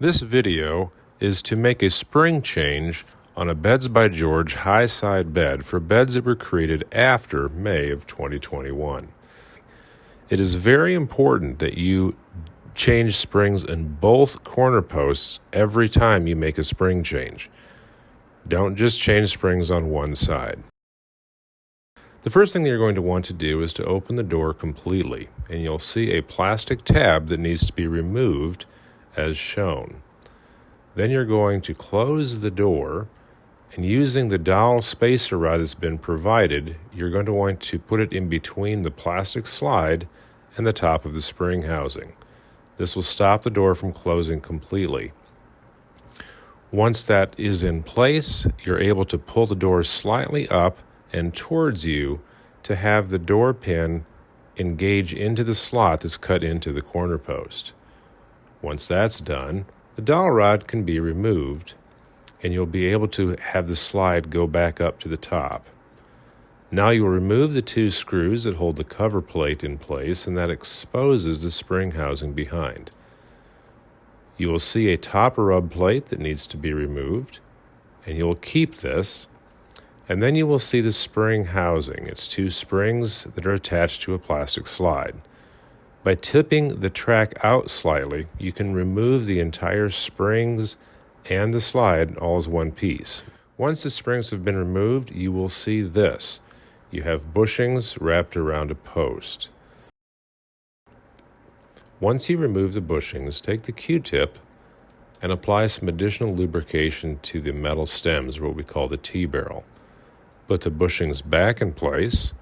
This video is to make a spring change on a Beds by George high side bed for beds that were created after May of 2021. It is very important that you change springs in both corner posts every time you make a spring change. Don't just change springs on one side. The first thing that you're going to want to do is to open the door completely, and you'll see a plastic tab that needs to be removed as shown. Then you're going to close the door, and using the dowel spacer rod that's been provided, you're going to want to put it in between the plastic slide and the top of the spring housing. This will stop the door from closing completely. Once that is in place, you're able to pull the door slightly up and towards you to have the door pin engage into the slot that's cut into the corner post. Once that's done, the dowel rod can be removed and you'll be able to have the slide go back up to the top. Now you'll remove the two screws that hold the cover plate in place, and that exposes the spring housing behind. You will see a top rub plate that needs to be removed, and you'll keep this. And then you will see the spring housing. It's two springs that are attached to a plastic slide. By tipping the track out slightly, you can remove the entire springs and the slide all as one piece. Once the springs have been removed, you will see this. You have bushings wrapped around a post. Once you remove the bushings, take the Q-tip and apply some additional lubrication to the metal stems, what we call the T-barrel. Put the bushings back in place.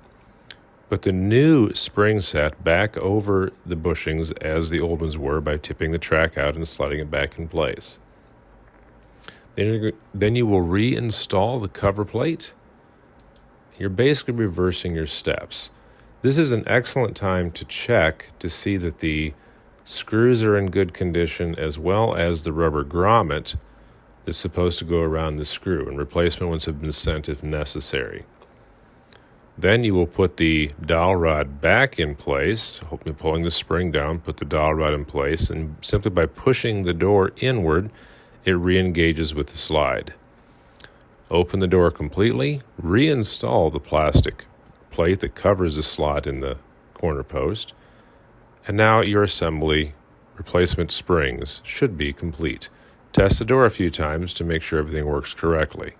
Put the new spring set back over the bushings as the old ones were by tipping the track out and sliding it back in place. Then you will reinstall the cover plate. You're basically reversing your steps. This is an excellent time to check to see that the screws are in good condition, as well as the rubber grommet that's supposed to go around the screw, and replacement ones have been sent if necessary. Then you will put the dowel rod back in place, hopefully pulling the spring down, put the dowel rod in place, and simply by pushing the door inward, it re-engages with the slide. Open the door completely, reinstall the plastic plate that covers the slot in the corner post, and now your assembly replacement springs should be complete. Test the door a few times to make sure everything works correctly.